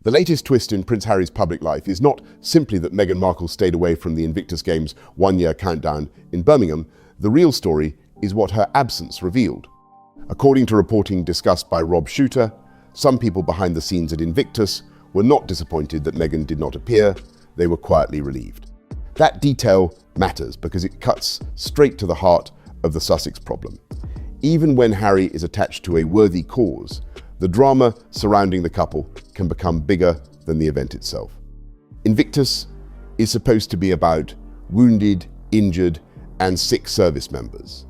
The latest twist in Prince Harry's public life is not simply that Meghan Markle stayed away from the Invictus Games one-year countdown in Birmingham. The real story is what her absence revealed. According to reporting discussed by Rob Shooter, some people behind the scenes at Invictus were not disappointed that Meghan did not appear. They were quietly relieved. That detail matters because it cuts straight to the heart of the Sussex problem. Even when Harry is attached to a worthy cause, the drama surrounding the couple can become bigger than the event itself. Invictus is supposed to be about wounded, injured, and sick service members.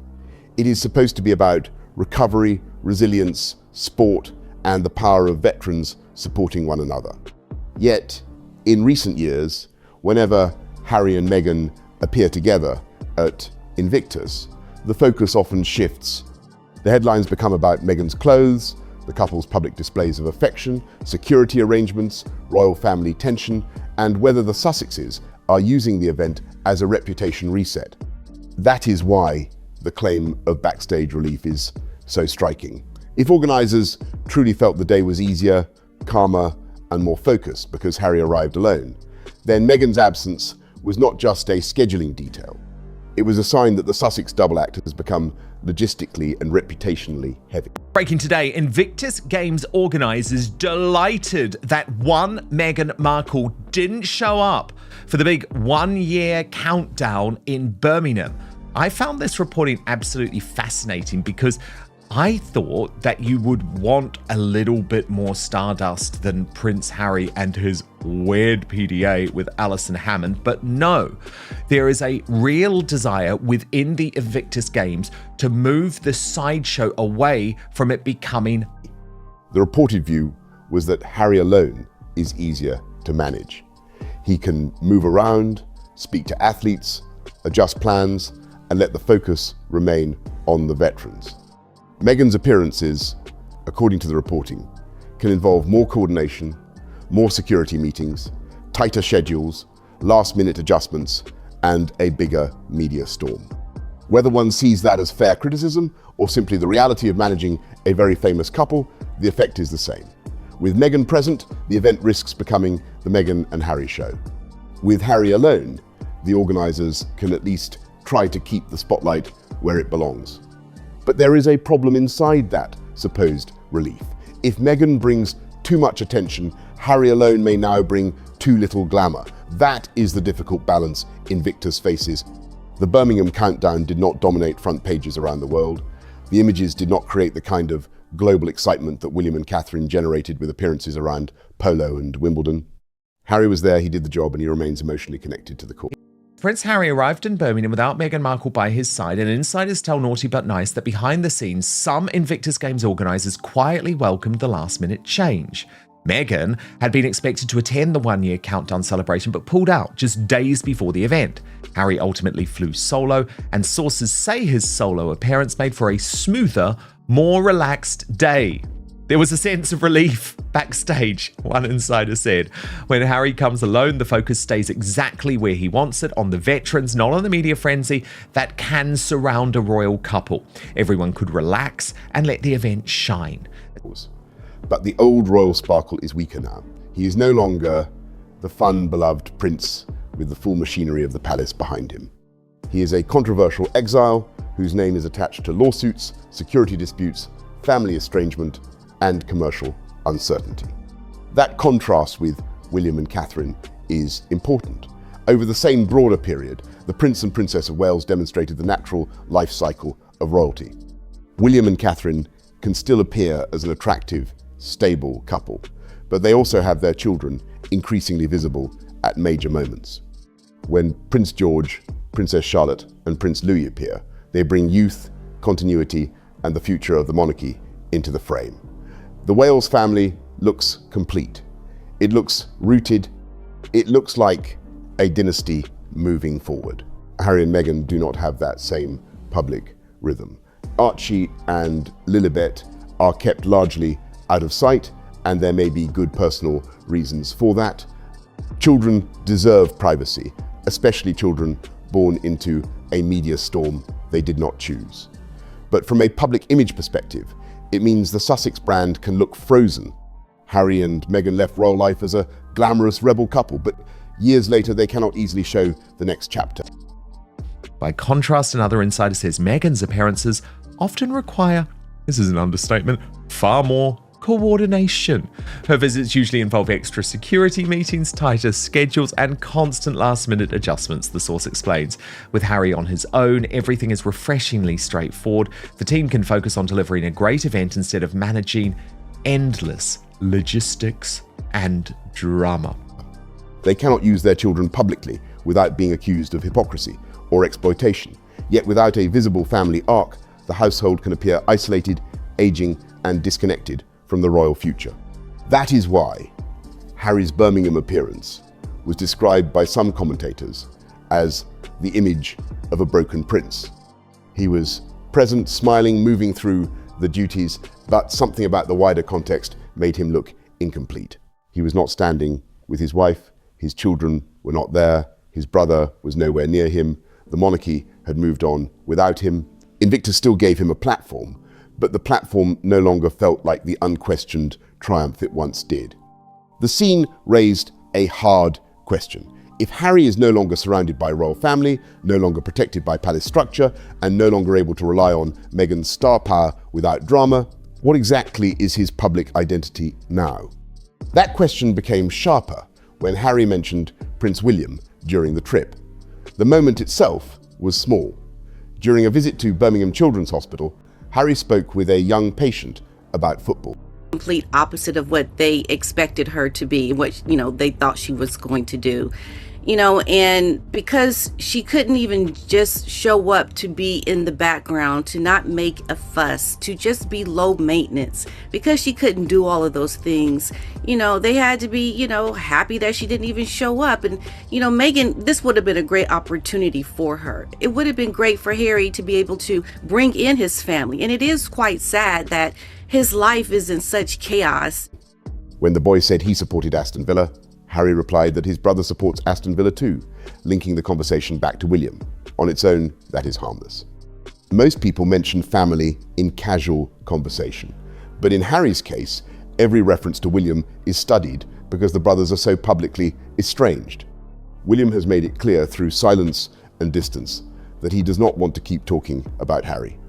It is supposed to be about recovery, resilience, sport, and the power of veterans supporting one another. Yet, in recent years, whenever Harry and Meghan appear together at Invictus, the focus often shifts. The headlines become about Meghan's clothes, the couple's public displays of affection, security arrangements, royal family tension, and whether the Sussexes are using the event as a reputation reset. That is why the claim of backstage relief is so striking. If organisers truly felt the day was easier, calmer, and more focused because Harry arrived alone, then Meghan's absence was not just a scheduling detail. It was a sign that the Sussex double act has become logistically and reputationally heavy. Breaking today, Invictus Games organisers delighted that Meghan Markle didn't show up for the big one-year countdown in Birmingham. I found this reporting absolutely fascinating because I thought that you would want a little bit more stardust than Prince Harry and his weird PDA with Alison Hammond, but no, there is a real desire within the Invictus Games to move the sideshow away from it becoming. The reported view was that Harry alone is easier to manage. He can move around, speak to athletes, adjust plans, and let the focus remain on the veterans. Meghan's appearances, according to the reporting, can involve more coordination, more security meetings, tighter schedules, last-minute adjustments, and a bigger media storm. Whether one sees that as fair criticism or simply the reality of managing a very famous couple, the effect is the same. With Meghan present, the event risks becoming the Meghan and Harry show. With Harry alone, the organisers can at least try to keep the spotlight where it belongs. But there is a problem inside that supposed relief. If Meghan brings too much attention, Harry alone may now bring too little glamour. That is the difficult balance Invictus faces. The Birmingham countdown did not dominate front pages around the world. The images did not create the kind of global excitement that William and Catherine generated with appearances around Polo and Wimbledon. Harry was there, he did the job, and he remains emotionally connected to the cause. Prince Harry arrived in Birmingham without Meghan Markle by his side, and insiders tell Naughty But Nice that behind the scenes, some Invictus Games organisers quietly welcomed the last-minute change. Meghan had been expected to attend the one-year countdown celebration but pulled out just days before the event. Harry ultimately flew solo, and sources say his solo appearance made for a smoother, more relaxed day. There was a sense of relief backstage, one insider said. When Harry comes alone, the focus stays exactly where he wants it, on the veterans, not on the media frenzy that can surround a royal couple. Everyone could relax and let the event shine. But the old royal sparkle is weaker now. He is no longer the fun, beloved prince with the full machinery of the palace behind him. He is a controversial exile whose name is attached to lawsuits, security disputes, family estrangement, and commercial uncertainty. That contrast with William and Catherine is important. Over the same broader period, the Prince and Princess of Wales demonstrated the natural life cycle of royalty. William and Catherine can still appear as an attractive, stable couple, but they also have their children increasingly visible at major moments. When Prince George, Princess Charlotte, and Prince Louis appear, they bring youth, continuity, and the future of the monarchy into the frame. The Wales family looks complete. It looks rooted. It looks like a dynasty moving forward. Harry and Meghan do not have that same public rhythm. Archie and Lilibet are kept largely out of sight, and there may be good personal reasons for that. Children deserve privacy, especially children born into a media storm they did not choose. But from a public image perspective, it means the Sussex brand can look frozen Harry and Meghan left royal life as a glamorous rebel couple, but years later they cannot easily show the next chapter. By contrast, another insider says Meghan's appearances often require, this is an understatement, far more coordination. Her visits usually involve extra security meetings, tighter schedules, and constant last-minute adjustments, the source explains. With Harry on his own, everything is refreshingly straightforward. The team can focus on delivering a great event instead of managing endless logistics and drama. They cannot use their children publicly without being accused of hypocrisy or exploitation. Yet without a visible family arc, the household can appear isolated, aging, and disconnected from the royal future. That is why Harry's Birmingham appearance was described by some commentators as the image of a broken prince. He was present, smiling, moving through the duties, but something about the wider context made him look incomplete. He was not standing with his wife, his children were not there, his brother was nowhere near him, the monarchy had moved on without him. Invictus still gave him a platform, but the platform no longer felt like the unquestioned triumph it once did. The scene raised a hard question. If Harry is no longer surrounded by royal family, no longer protected by palace structure, and no longer able to rely on Meghan's star power without drama, what exactly is his public identity now? That question became sharper when Harry mentioned Prince William during the trip. The moment itself was small. During a visit to Birmingham Children's Hospital, Harry spoke with a young patient about football. Complete opposite of what they expected her to be, what, they thought she was going to do. And because she couldn't even just show up to be in the background, to not make a fuss, to just be low maintenance, because she couldn't do all of those things, they had to be, happy that she didn't even show up. And, Meghan, this would have been a great opportunity for her. It would have been great for Harry to be able to bring in his family. And it is quite sad that his life is in such chaos. When the boy said he supported Aston Villa, Harry replied that his brother supports Aston Villa too, linking the conversation back to William. On its own, that is harmless. Most people mention family in casual conversation, but in Harry's case, every reference to William is studied because the brothers are so publicly estranged. William has made it clear through silence and distance that he does not want to keep talking about Harry.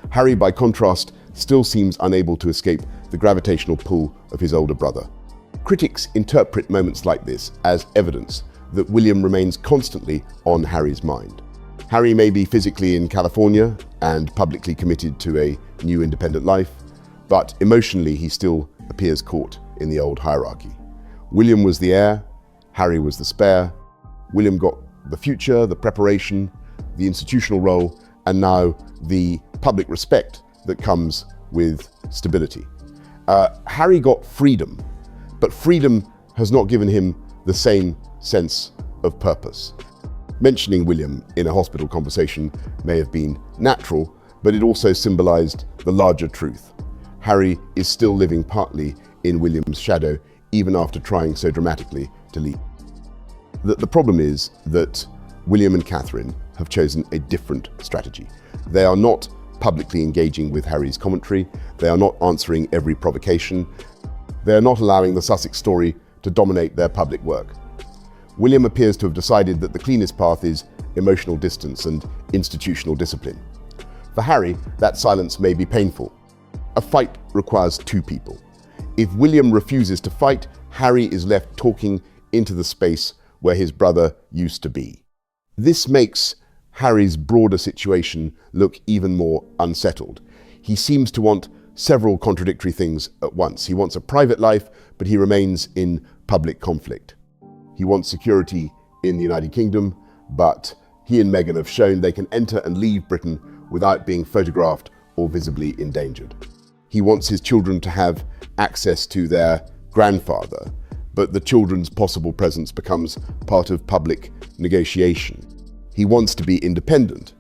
Harry, by contrast, still seems unable to escape the gravitational pull of his older brother. Critics interpret moments like this as evidence that William remains constantly on Harry's mind. Harry may be physically in California and publicly committed to a new independent life, but emotionally he still appears caught in the old hierarchy. William was the heir, Harry was the spare. William got the future, the preparation, the institutional role, and now the public respect that comes with stability. Harry got freedom, but freedom has not given him the same sense of purpose. Mentioning William in a hospital conversation may have been natural, but it also symbolized the larger truth. Harry is still living partly in William's shadow, even after trying so dramatically to leave. The problem is that William and Catherine have chosen a different strategy. They are not publicly engaging with Harry's commentary. They are not answering every provocation. They are not allowing the Sussex story to dominate their public work. William appears to have decided that the cleanest path is emotional distance and institutional discipline. For Harry, that silence may be painful. A fight requires two people. If William refuses to fight, Harry is left talking into the space where his brother used to be. This makes Harry's broader situation look even more unsettled. He seems to want several contradictory things at once. He wants a private life, but he remains in public conflict. He wants security in the United Kingdom, but he and Meghan have shown they can enter and leave Britain without being photographed or visibly endangered. He wants his children to have access to their grandfather, but the children's possible presence becomes part of public negotiation. He wants to be independent,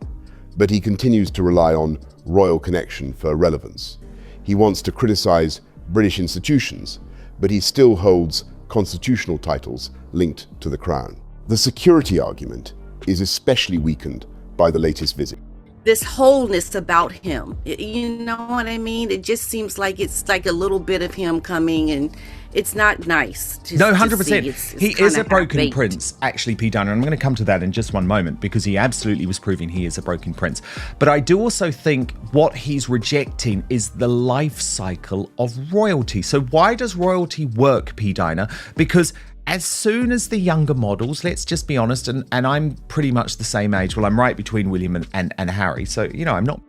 but he continues to rely on royal connection for relevance. He wants to criticize British institutions, but he still holds constitutional titles linked to the crown. The security argument is especially weakened by the latest visit. this wholeness about him. You know what I mean? It just seems like it's like a little bit of him coming, and it's not nice to No, to 100%. see. It's He is kinda a broken half-baked. prince, actually, P. Diner. I'm going to come to that in just one moment because he absolutely was proving he is a broken prince. But I do also think what he's rejecting is the life cycle of royalty. So why does royalty work, P. Diner? Because as soon as the younger models, let's just be honest, and I'm pretty much the same age. Well, I'm right between William and Harry. So, I'm not.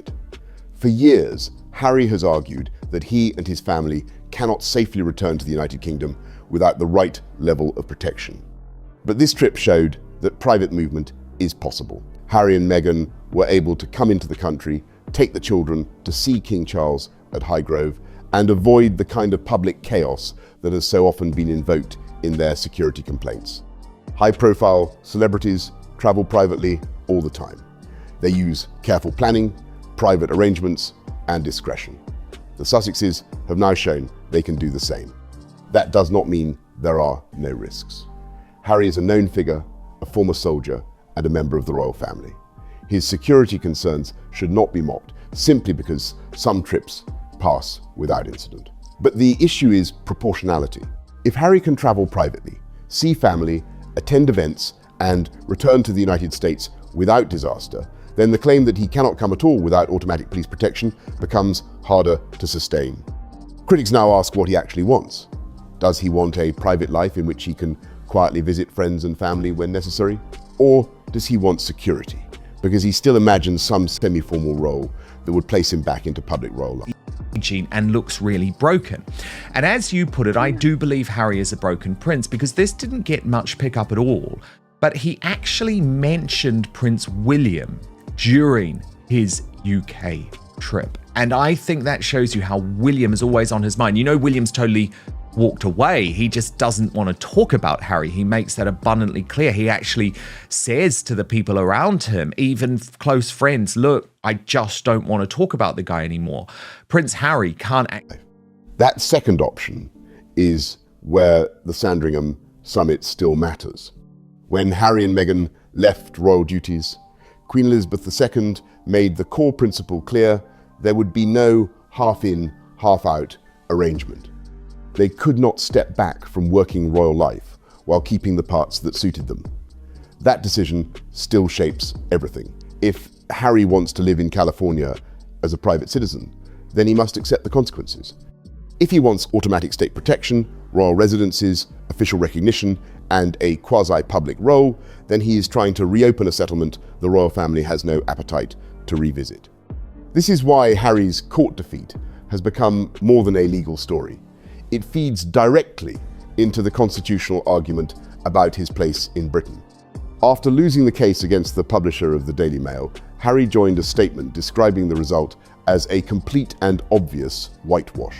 For years, Harry has argued that he and his family cannot safely return to the United Kingdom without the right level of protection. But this trip showed that private movement is possible. Harry and Meghan were able to come into the country, take the children to see King Charles at Highgrove, and avoid the kind of public chaos that has so often been invoked in their security complaints. High-profile celebrities travel privately all the time. They use careful planning, private arrangements, and discretion. The Sussexes have now shown they can do the same. That does not mean there are no risks. Harry is a known figure, a former soldier, and a member of the royal family. His security concerns should not be mocked simply because some trips pass without incident. But the issue is proportionality. If Harry can travel privately, see family, attend events, and return to the United States without disaster, then the claim that he cannot come at all without automatic police protection becomes harder to sustain. Critics now ask what he actually wants. Does he want a private life in which he can quietly visit friends and family when necessary? Or does he want security? Because he still imagines some semi-formal role that would place him back into public royal life. And looks really broken. And as you put it, I do believe Harry is a broken prince because this didn't get much pickup at all. But he actually mentioned Prince William during his UK trip. And I think that shows you how William is always on his mind. William's totally walked away. He just doesn't want to talk about Harry. He makes that abundantly clear. He actually says to the people around him, even close friends, look, I just don't want to talk about the guy anymore. Prince Harry can't act. That second option is where the Sandringham summit still matters. When Harry and Meghan left royal duties, Queen Elizabeth II made the core principle clear: there would be no half-in, half-out arrangement. They could not step back from working royal life while keeping the parts that suited them. That decision still shapes everything. If Harry wants to live in California as a private citizen, then he must accept the consequences. If he wants automatic state protection, royal residences, official recognition, and a quasi-public role, then he is trying to reopen a settlement the royal family has no appetite to revisit. This is why Harry's court defeat has become more than a legal story. It feeds directly into the constitutional argument about his place in Britain. After losing the case against the publisher of the Daily Mail, Harry joined a statement describing the result as a complete and obvious whitewash.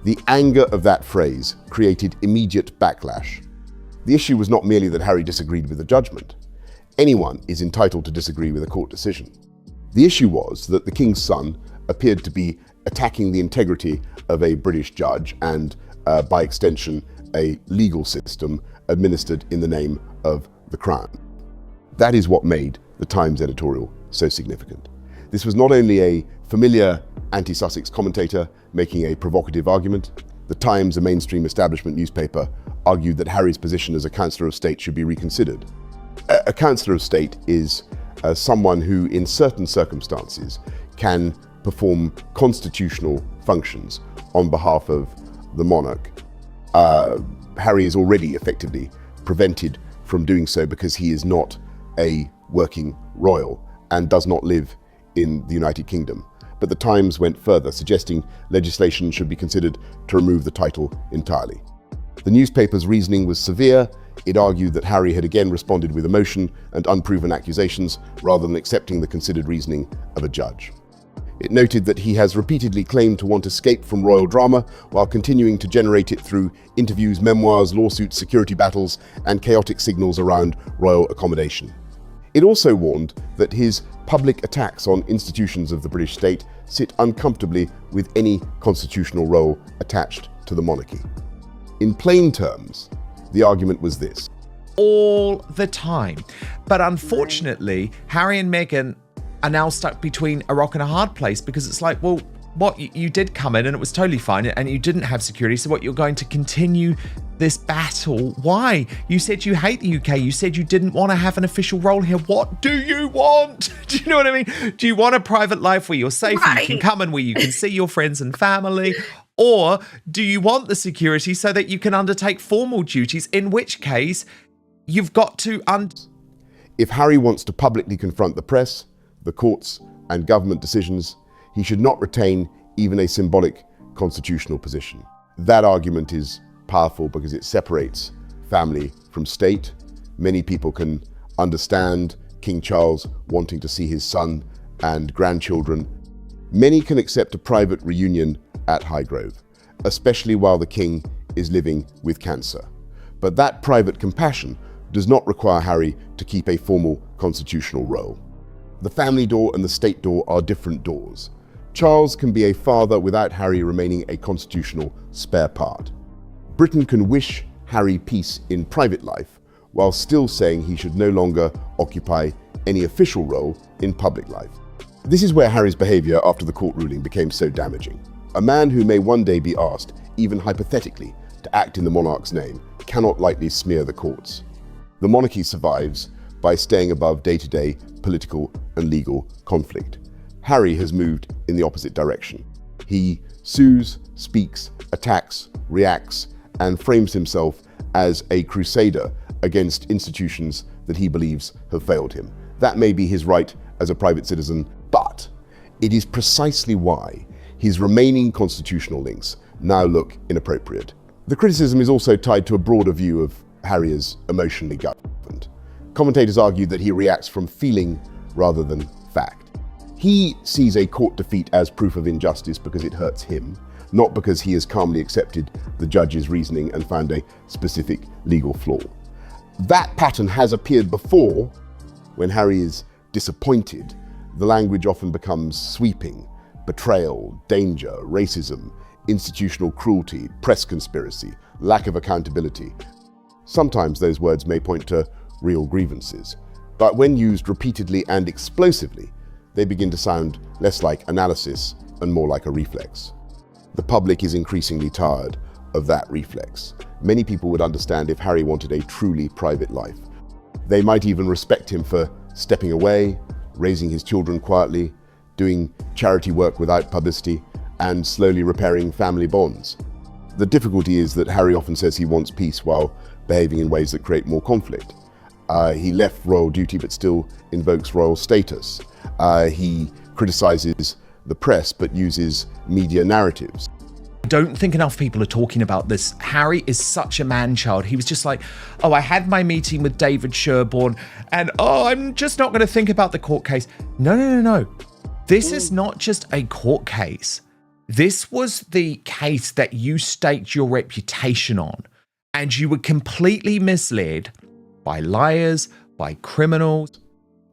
The anger of that phrase created immediate backlash. The issue was not merely that Harry disagreed with the judgment. Anyone is entitled to disagree with a court decision. The issue was that the King's son appeared to be attacking the integrity of a British judge and, by extension, a legal system administered in the name of the Crown. That is what made the Times editorial so significant. This was not only a familiar anti-Sussex commentator making a provocative argument. The Times, a mainstream establishment newspaper, argued that Harry's position as a Councillor of State should be reconsidered. A Councillor of State is someone who, in certain circumstances, can perform constitutional functions on behalf of the monarch. Harry is already effectively prevented from doing so because he is not a working royal and does not live in the United Kingdom. But the Times went further, suggesting legislation should be considered to remove the title entirely. The newspaper's reasoning was severe. It argued that Harry had again responded with emotion and unproven accusations rather than accepting the considered reasoning of a judge. It noted that he has repeatedly claimed to want escape from royal drama while continuing to generate it through interviews, memoirs, lawsuits, security battles, and chaotic signals around royal accommodation. It also warned that his public attacks on institutions of the British state sit uncomfortably with any constitutional role attached to the monarchy. In plain terms, the argument was this: all the time. But unfortunately, Harry and Meghan are now stuck between a rock and a hard place, because it's like, well, what, you did come in and it was totally fine and you didn't have security, so what, you're going to continue this battle? Why? You said you hate the UK. You said you didn't want to have an official role here. What do you want? Do you know what I mean? Do you want a private life where you're safe and you can come and where you can see your friends and family? Or do you want the security so that you can undertake formal duties, in which case you've got to If Harry wants to publicly confront the press, the courts, and government decisions, he should not retain even a symbolic constitutional position. That argument is powerful because it separates family from state. Many people can understand King Charles wanting to see his son and grandchildren. Many can accept a private reunion at Highgrove, especially while the king is living with cancer. But that private compassion does not require Harry to keep a formal constitutional role. The family door and the state door are different doors. Charles can be a father without Harry remaining a constitutional spare part. Britain can wish Harry peace in private life while still saying he should no longer occupy any official role in public life. This is where Harry's behavior after the court ruling became so damaging. A man who may one day be asked, even hypothetically, to act in the monarch's name cannot lightly smear the courts. The monarchy survives by staying above day-to-day political and legal conflict. Harry has moved in the opposite direction. He sues, speaks, attacks, reacts, and frames himself as a crusader against institutions that he believes have failed him. That may be his right as a private citizen, but it is precisely why his remaining constitutional links now look inappropriate. The criticism is also tied to a broader view of Harry as emotionally governed. Commentators argue that he reacts from feeling rather than fact. He sees a court defeat as proof of injustice because it hurts him, not because he has calmly accepted the judge's reasoning and found a specific legal flaw. That pattern has appeared before. When Harry is disappointed, the language often becomes sweeping: betrayal, danger, racism, institutional cruelty, press conspiracy, lack of accountability. Sometimes those words may point to real grievances, but when used repeatedly and explosively, they begin to sound less like analysis and more like a reflex. The public is increasingly tired of that reflex. Many people would understand if Harry wanted a truly private life. They might even respect him for stepping away, raising his children quietly, doing charity work without publicity, and slowly repairing family bonds. The difficulty is that Harry often says he wants peace while behaving in ways that create more conflict. He left royal duty but still invokes royal status. He criticizes the press but uses media narratives. I don't think enough people are talking about this. Harry is such a man-child. He was just like, oh, I had my meeting with David Sherborne and I'm just not going to think about the court case. No. This is not just a court case. This was the case that you staked your reputation on, and you were completely misled by liars, by criminals.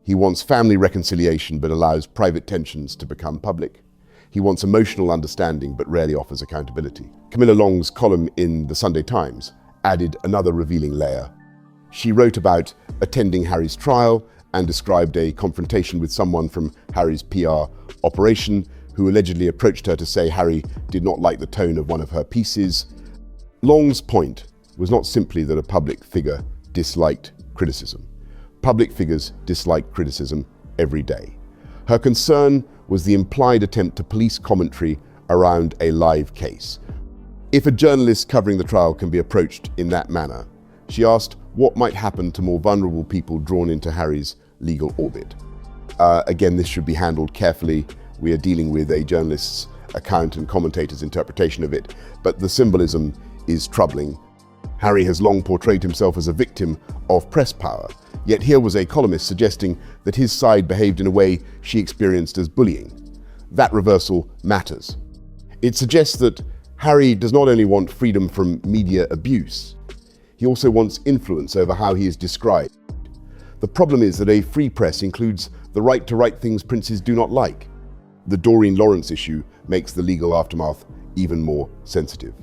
He wants family reconciliation but allows private tensions to become public. He wants emotional understanding but rarely offers accountability. Camilla Long's column in the Sunday Times added another revealing layer. She wrote about attending Harry's trial and described a confrontation with someone from Harry's PR operation who allegedly approached her to say Harry did not like the tone of one of her pieces. Long's point was not simply that a public figure disliked criticism. Public figures dislike criticism every day. Her concern was the implied attempt to police commentary around a live case. If a journalist covering the trial can be approached in that manner, she asked what might happen to more vulnerable people drawn into Harry's legal orbit. Again, this should be handled carefully. We are dealing with a journalist's account and commentator's interpretation of it, but the symbolism is troubling. Harry has long portrayed himself as a victim of press power, yet here was a columnist suggesting that his side behaved in a way she experienced as bullying. That reversal matters. It suggests that Harry does not only want freedom from media abuse, he also wants influence over how he is described. The problem is that a free press includes the right to write things princes do not like. The Doreen Lawrence issue makes the legal aftermath even more sensitive.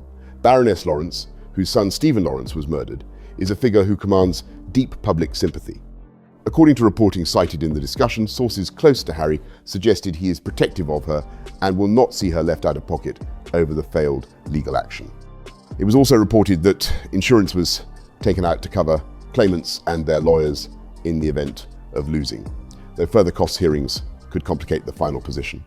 Baroness Lawrence, whose son Stephen Lawrence was murdered, is a figure who commands deep public sympathy. According to reporting cited in the discussion, sources close to Harry suggested he is protective of her and will not see her left out of pocket over the failed legal action. It was also reported that insurance was taken out to cover claimants and their lawyers in the event of losing, though further cost hearings could complicate the final position.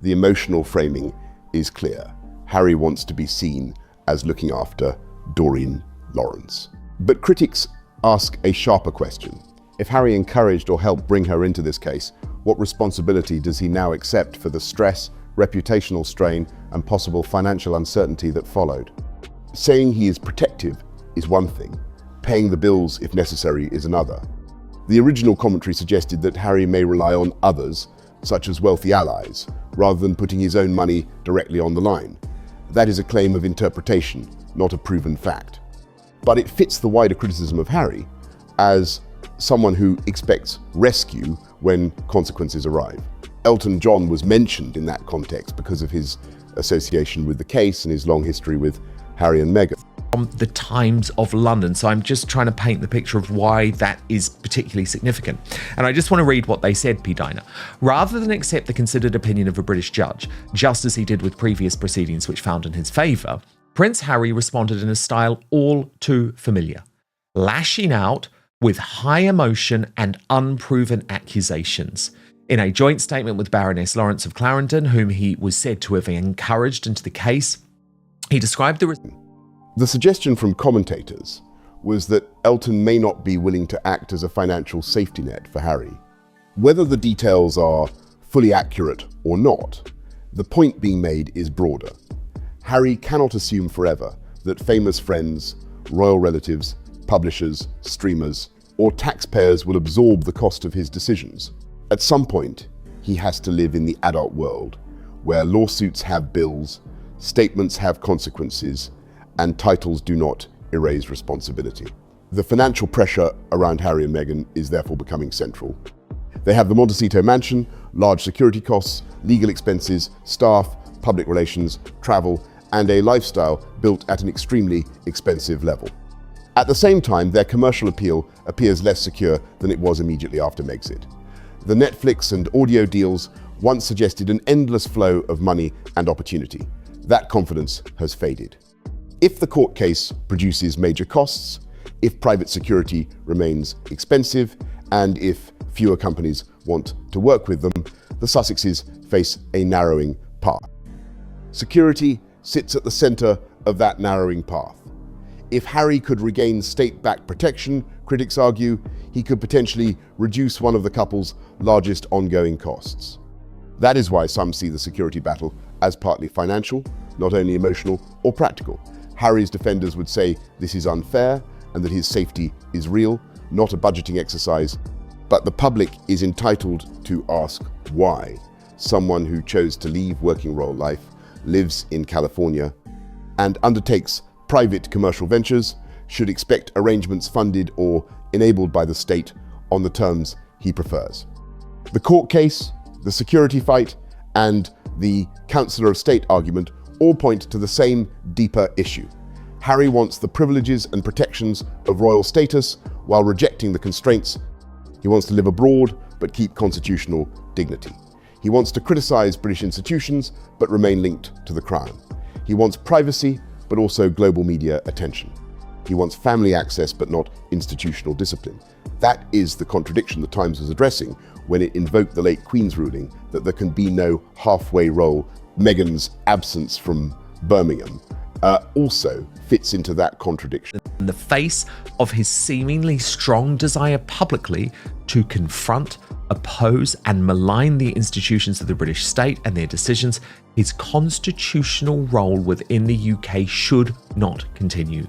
The emotional framing is clear. Harry wants to be seen as looking after Doreen Lawrence. But critics ask a sharper question. If Harry encouraged or helped bring her into this case, what responsibility does he now accept for the stress, reputational strain, and possible financial uncertainty that followed? Saying he is protective is one thing. Paying the bills, if necessary, is another. The original commentary suggested that Harry may rely on others, such as wealthy allies, rather than putting his own money directly on the line. That is a claim of interpretation, not a proven fact. But it fits the wider criticism of Harry as someone who expects rescue when consequences arrive. Elton John was mentioned in that context because of his association with the case and his long history with Harry and Meghan. From the Times of London, so I'm just trying to paint the picture of why that is particularly significant. And I just want to read what they said, P. Diner. Rather than accept the considered opinion of a British judge, just as he did with previous proceedings which found in his favour, Prince Harry responded in a style all too familiar, lashing out with high emotion and unproven accusations. In a joint statement with Baroness Lawrence of Clarendon, whom he was said to have encouraged into the case, he described The suggestion from commentators was that Elton may not be willing to act as a financial safety net for Harry. Whether the details are fully accurate or not, the point being made is broader. Harry cannot assume forever that famous friends, royal relatives, publishers, streamers, or taxpayers will absorb the cost of his decisions. At some point, he has to live in the adult world, where lawsuits have bills, statements have consequences, and titles do not erase responsibility. The financial pressure around Harry and Meghan is therefore becoming central. They have the Montecito mansion, large security costs, legal expenses, staff, public relations, travel, and a lifestyle built at an extremely expensive level. At the same time, their commercial appeal appears less secure than it was immediately after Megxit. The Netflix and audio deals once suggested an endless flow of money and opportunity. That confidence has faded. If the court case produces major costs, if private security remains expensive, and if fewer companies want to work with them, the Sussexes face a narrowing path. Security sits at the center of that narrowing path. If Harry could regain state-backed protection, critics argue, he could potentially reduce one of the couple's largest ongoing costs. That is why some see the security battle as partly financial, not only emotional or practical. Harry's defenders would say this is unfair and that his safety is real, not a budgeting exercise. But the public is entitled to ask why someone who chose to leave working royal life, lives in California, and undertakes private commercial ventures should expect arrangements funded or enabled by the state on the terms he prefers. The court case, the security fight, and the Councillor of State argument all point to the same deeper issue. Harry wants the privileges and protections of royal status while rejecting the constraints. He wants to live abroad but keep constitutional dignity. He wants to criticize British institutions but remain linked to the crown. He wants privacy but also global media attention. He wants family access but not institutional discipline. That is the contradiction the Times was addressing when it invoked the late Queen's ruling that there can be no halfway roll. Meghan's absence from Birmingham also fits into that contradiction. In the face of his seemingly strong desire publicly to confront, oppose, and malign the institutions of the British state and their decisions, his constitutional role within the UK should not continue.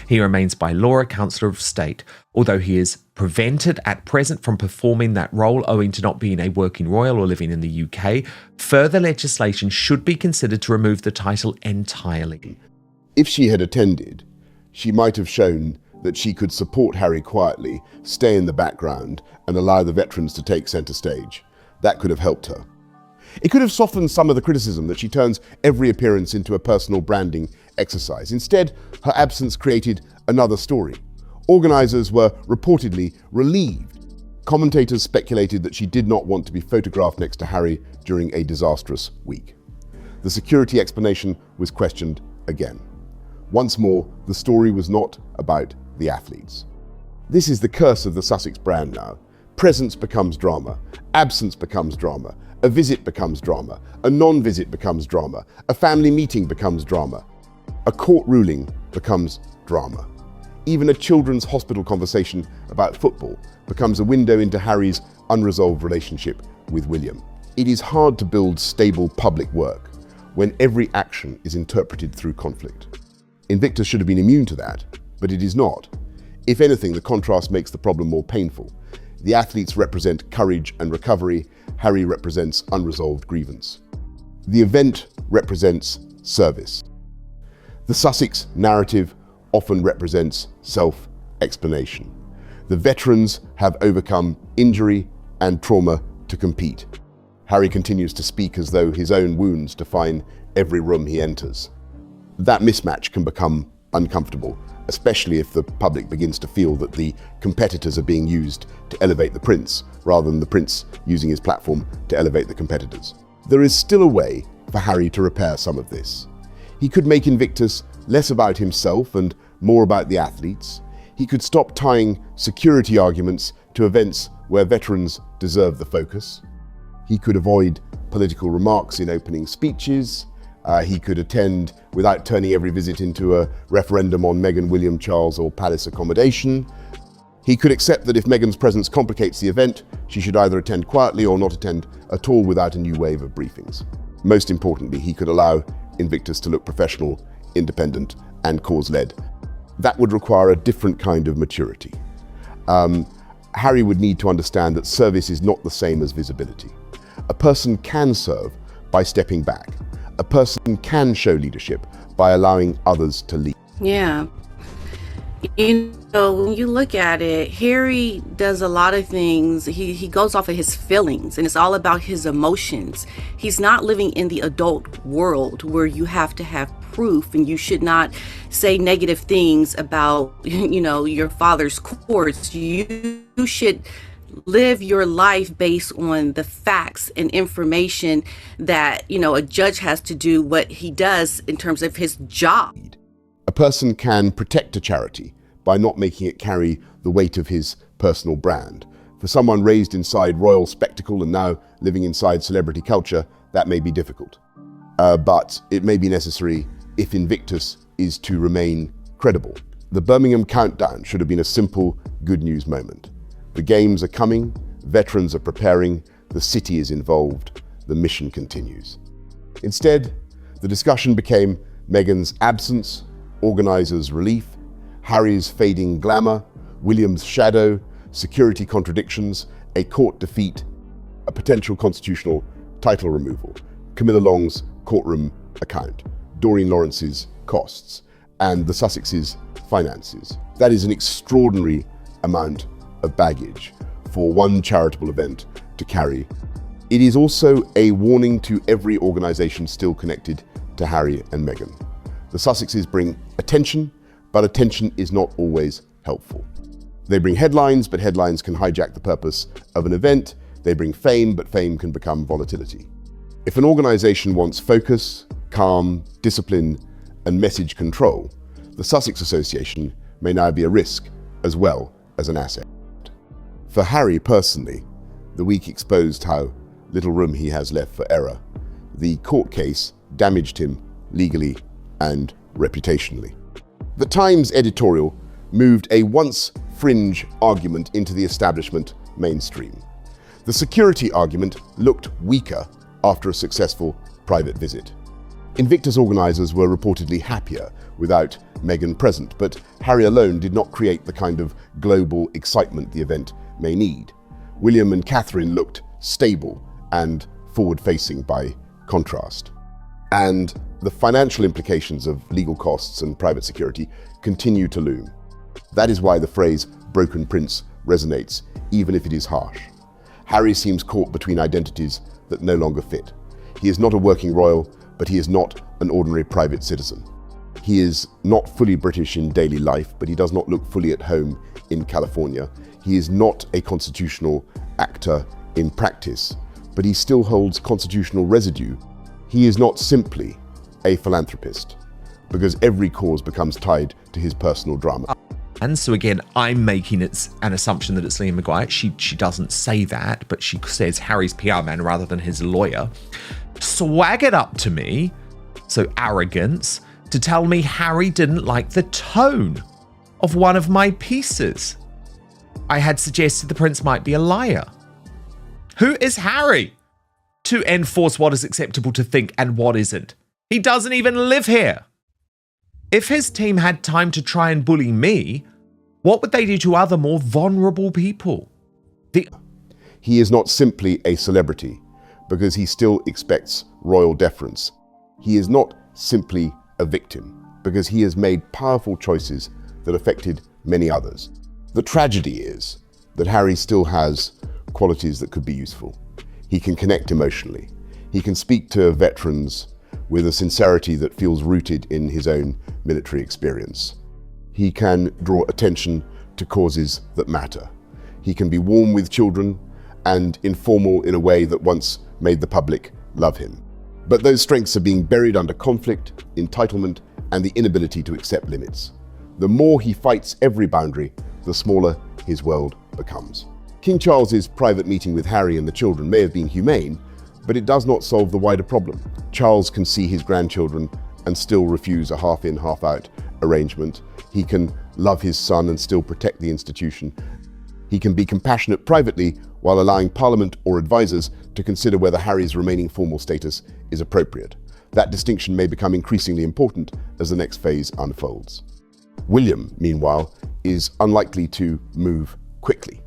He remains by law a Councillor of State, although he is prevented at present from performing that role owing to not being a working royal or living in the UK. Further legislation should be considered to remove the title entirely. If she had attended, she might have shown that she could support Harry quietly, stay in the background, and allow the veterans to take centre stage. That could have helped her. It could have softened some of the criticism that she turns every appearance into a personal branding exercise. Instead, her absence created another story. Organisers were reportedly relieved. Commentators speculated that she did not want to be photographed next to Harry during a disastrous week. The security explanation was questioned again. Once more, the story was not about the athletes. This is the curse of the Sussex brand now. Presence becomes drama, absence becomes drama, a visit becomes drama, a non-visit becomes drama, a family meeting becomes drama, a court ruling becomes drama. Even a children's hospital conversation about football becomes a window into Harry's unresolved relationship with William. It is hard to build stable public work when every action is interpreted through conflict. Invictus should have been immune to that, but it is not. If anything, the contrast makes the problem more painful. The athletes represent courage and recovery. Harry represents unresolved grievance. The event represents service. The Sussex narrative often represents self-explanation. The veterans have overcome injury and trauma to compete. Harry continues to speak as though his own wounds define every room he enters. That mismatch can become uncomfortable, especially if the public begins to feel that the competitors are being used to elevate the prince, rather than the prince using his platform to elevate the competitors. There is still a way for Harry to repair some of this. He could make Invictus less about himself and more about the athletes. He could stop tying security arguments to events where veterans deserve the focus. He could avoid political remarks in opening speeches. He could attend without turning every visit into a referendum on Meghan, William, Charles, or palace accommodation. He could accept that if Meghan's presence complicates the event, she should either attend quietly or not attend at all without a new wave of briefings. Most importantly, he could allow Invictus to look professional, independent, and cause-led. That would require a different kind of maturity. Harry would need to understand that service is not the same as visibility. A person can serve by stepping back. A person can show leadership by allowing others to lead. Yeah. You know, when you look at it, Harry does a lot of things. He goes off of his feelings, and it's all about his emotions. He's not living in the adult world where you have to have proof, and you should not say negative things about, you know, your father's courts. You should live your life based on the facts and information that, you know, a judge has to do what he does in terms of his job. A person can protect a charity by not making it carry the weight of his personal brand. For someone raised inside royal spectacle and now living inside celebrity culture, that may be difficult. But it may be necessary if Invictus is to remain credible. The Birmingham countdown should have been a simple good news moment. The games are coming, veterans are preparing, the city is involved, the mission continues. Instead, the discussion became Meghan's absence, organisers' relief, Harry's fading glamour, William's shadow, security contradictions, a court defeat, a potential constitutional title removal, Camilla Long's courtroom account, Doreen Lawrence's costs, and the Sussex's finances. That is an extraordinary amount of baggage for one charitable event to carry. It is also a warning to every organisation still connected to Harry and Meghan. The Sussexes bring attention, but attention is not always helpful. They bring headlines, but headlines can hijack the purpose of an event. They bring fame, but fame can become volatility. If an organisation wants focus, calm, discipline, and message control, the Sussex Association may now be a risk as well as an asset. For Harry personally, the week exposed how little room he has left for error. The court case damaged him legally and reputationally. The Times editorial moved a once fringe argument into the establishment mainstream. The security argument looked weaker after a successful private visit. Invictus organisers were reportedly happier without Meghan present, but Harry alone did not create the kind of global excitement the event may need. William and Catherine looked stable and forward-facing by contrast. And the financial implications of legal costs and private security continue to loom. That is why the phrase "broken prince" resonates, even if it is harsh. Harry seems caught between identities that no longer fit. He is not a working royal, but he is not an ordinary private citizen. He is not fully British in daily life, but he does not look fully at home in California. He is not a constitutional actor in practice, but he still holds constitutional residue. He is not simply a philanthropist, because every cause becomes tied to his personal drama. And so again, I'm making it an assumption that it's Liam Maguire. She doesn't say that, but she says Harry's PR man rather than his lawyer. Swag it up to me, so arrogance, to tell me Harry didn't like the tone of one of my pieces. I had suggested the prince might be a liar. Who is Harry to enforce what is acceptable to think and what isn't? He doesn't even live here. If his team had time to try and bully me, what would they do to other more vulnerable people? He is not simply a celebrity, because he still expects royal deference. He is not simply a victim, because he has made powerful choices that affected many others. The tragedy is that Harry still has qualities that could be useful. He can connect emotionally. He can speak to veterans with a sincerity that feels rooted in his own military experience. He can draw attention to causes that matter. He can be warm with children and informal in a way that once made the public love him. But those strengths are being buried under conflict, entitlement, and the inability to accept limits. The more he fights every boundary, the smaller his world becomes. King Charles's private meeting with Harry and the children may have been humane, but it does not solve the wider problem. Charles can see his grandchildren and still refuse a half-in, half-out arrangement. He can love his son and still protect the institution. He can be compassionate privately while allowing Parliament or advisors to consider whether Harry's remaining formal status is appropriate. That distinction may become increasingly important as the next phase unfolds. William, meanwhile, is unlikely to move quickly.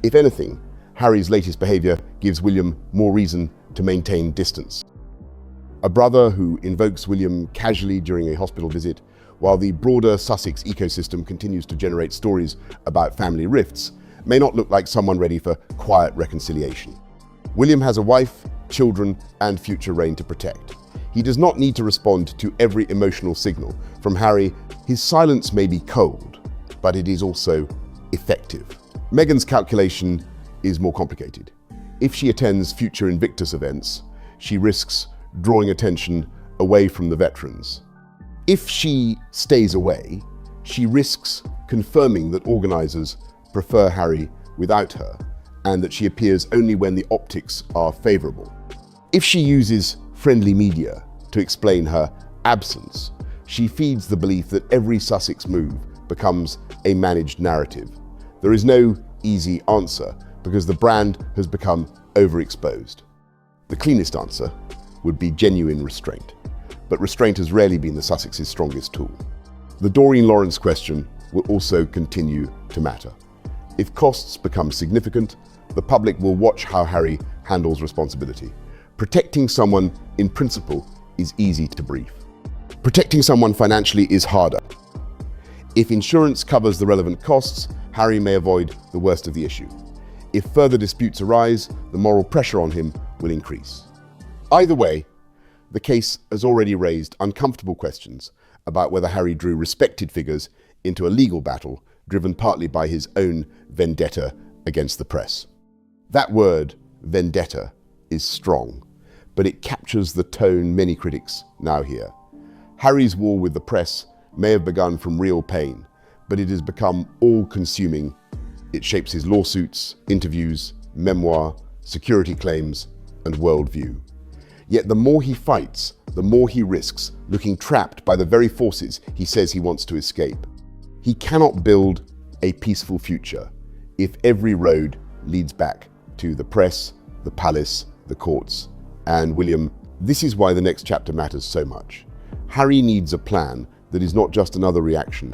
If anything, Harry's latest behavior gives William more reason to maintain distance. A brother who invokes William casually during a hospital visit, while the broader Sussex ecosystem continues to generate stories about family rifts, may not look like someone ready for quiet reconciliation. William has a wife, children, and future reign to protect. He does not need to respond to every emotional signal from Harry. His silence may be cold, but it is also effective. Meghan's calculation is more complicated. If she attends future Invictus events, she risks drawing attention away from the veterans. If she stays away, she risks confirming that organizers prefer Harry without her, and that she appears only when the optics are favorable. If she uses friendly media to explain her absence, she feeds the belief that every Sussex move becomes a managed narrative. There is no easy answer because the brand has become overexposed. The cleanest answer would be genuine restraint, but restraint has rarely been the Sussex's strongest tool. The Doreen Lawrence question will also continue to matter. If costs become significant, the public will watch how Harry handles responsibility. Protecting someone in principle is easy to brief. Protecting someone financially is harder. If insurance covers the relevant costs, Harry may avoid the worst of the issue. If further disputes arise, the moral pressure on him will increase. Either way, the case has already raised uncomfortable questions about whether Harry drew respected figures into a legal battle driven partly by his own vendetta against the press. That word, vendetta, is strong, but it captures the tone many critics now hear. Harry's war with the press may have begun from real pain, but it has become all-consuming. It shapes his lawsuits, interviews, memoir, security claims, and worldview. Yet the more he fights, the more he risks looking trapped by the very forces he says he wants to escape. He cannot build a peaceful future if every road leads back to the press, the palace, the courts. And William, this is why the next chapter matters so much. Harry needs a plan that is not just another reaction.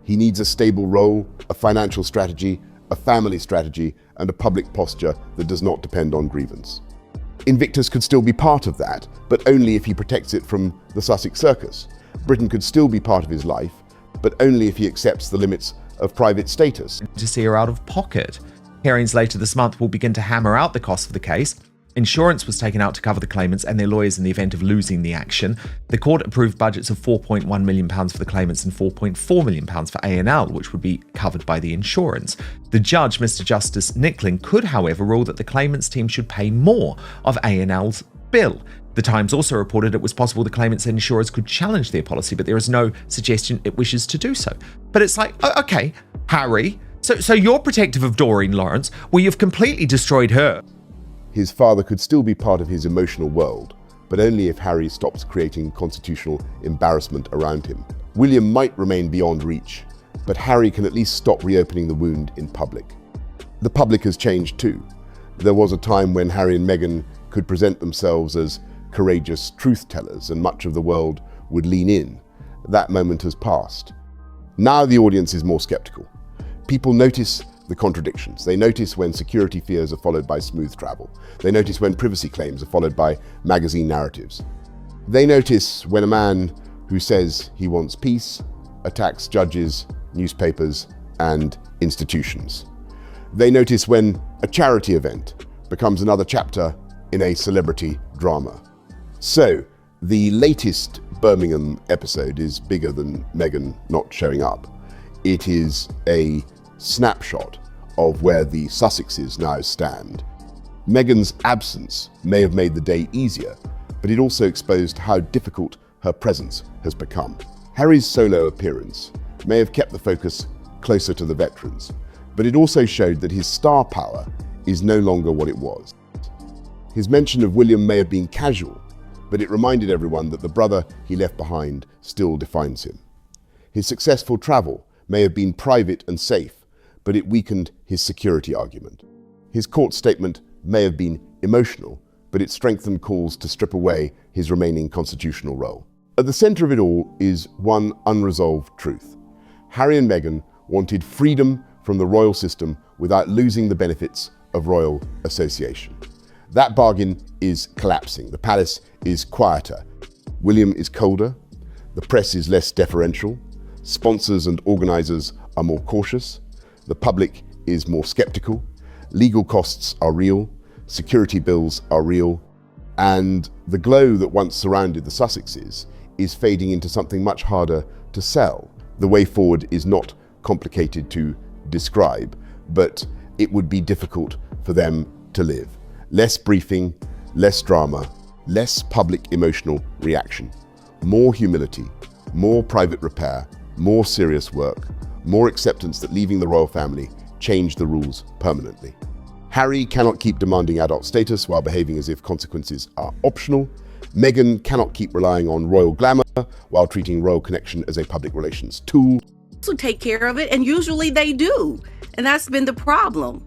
He needs a stable role, a financial strategy, a family strategy, and a public posture that does not depend on grievance. Invictus could still be part of that, but only if he protects it from the Sussex circus. Britain could still be part of his life, but only if he accepts the limits of private status. To see her out of pocket. Hearings later this month will begin to hammer out the cost of the case. Insurance was taken out to cover the claimants and their lawyers in the event of losing the action. The court approved budgets of £4.1 million for the claimants and £4.4 million for A&L, which would be covered by the insurance. The judge, Mr. Justice Nicklin, could, however, rule that the claimants' team should pay more of A&L's bill. The Times also reported it was possible the claimants and insurers could challenge their policy, but there is no suggestion it wishes to do so. But it's like, okay, Harry, so you're protective of Doreen Lawrence, well, you've completely destroyed her. His father could still be part of his emotional world, but only if Harry stops creating constitutional embarrassment around him. William might remain beyond reach, but Harry can at least stop reopening the wound in public. The public has changed too. There was a time when Harry and Meghan could present themselves as courageous truth-tellers, and much of the world would lean in. That moment has passed. Now the audience is more skeptical. People notice the contradictions. They notice when security fears are followed by smooth travel. They notice when privacy claims are followed by magazine narratives. They notice when a man who says he wants peace attacks judges, newspapers, and institutions. They notice when a charity event becomes another chapter in a celebrity drama. So, the latest Birmingham episode is bigger than Meghan not showing up. It is a snapshot of where the Sussexes now stand. Meghan's absence may have made the day easier, but it also exposed how difficult her presence has become. Harry's solo appearance may have kept the focus closer to the veterans, but it also showed that his star power is no longer what it was. His mention of William may have been casual, but it reminded everyone that the brother he left behind still defines him. His successful travel may have been private and safe, but it weakened his security argument. His court statement may have been emotional, but it strengthened calls to strip away his remaining constitutional role. At the center of it all is one unresolved truth. Harry and Meghan wanted freedom from the royal system without losing the benefits of royal association. That bargain is collapsing. The palace is quieter. William is colder. The press is less deferential. Sponsors and organizers are more cautious. The public is more skeptical. Legal costs are real. Security bills are real. And the glow that once surrounded the Sussexes is fading into something much harder to sell. The way forward is not complicated to describe, but it would be difficult for them to live. Less briefing, less drama, less public emotional reaction, more humility, more private repair, more serious work, more acceptance that leaving the royal family changed the rules permanently. Harry cannot keep demanding adult status while behaving as if consequences are optional. Meghan cannot keep relying on royal glamour while treating royal connection as a public relations tool. To take care of it, and usually they do, and that's been the problem,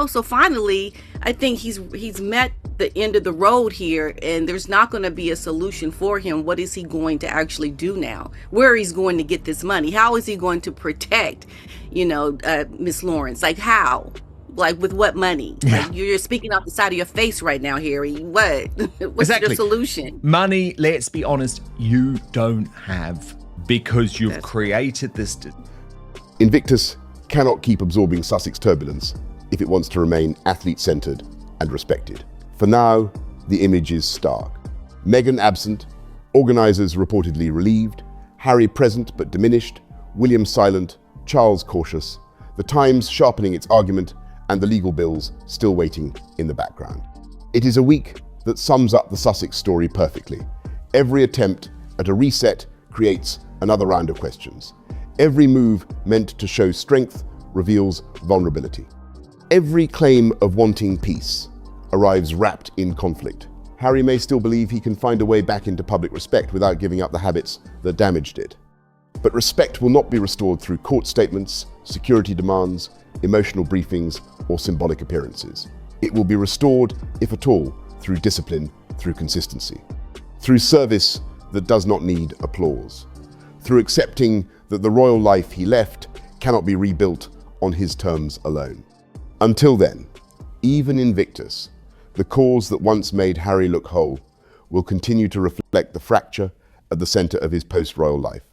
so finally I think he's met the end of the road here, and there's not going to be a solution for him. What is he going to actually do now? Where he's going to get this money? How is he going to protect Miss Lawrence? Like how? Like with what money? Yeah. Like, you're speaking off the side of your face right now, Harry. What's Exactly. your solution? Money, let's be honest, you don't have, because you've created this. Invictus cannot keep absorbing Sussex turbulence if it wants to remain athlete-centered and respected. For now, the image is stark. Meghan absent, organizers reportedly relieved, Harry present but diminished, William silent, Charles cautious, the Times sharpening its argument, and the legal bills still waiting in the background. It is a week that sums up the Sussex story perfectly. Every attempt at a reset creates another round of questions. Every move meant to show strength reveals vulnerability. Every claim of wanting peace arrives wrapped in conflict. Harry may still believe he can find a way back into public respect without giving up the habits that damaged it. But respect will not be restored through court statements, security demands, emotional briefings, or symbolic appearances. It will be restored, if at all, through discipline, through consistency, through service that does not need applause, through accepting that the royal life he left cannot be rebuilt on his terms alone. Until then, even Invictus, the cause that once made Harry look whole, will continue to reflect the fracture at the center of his post-royal life.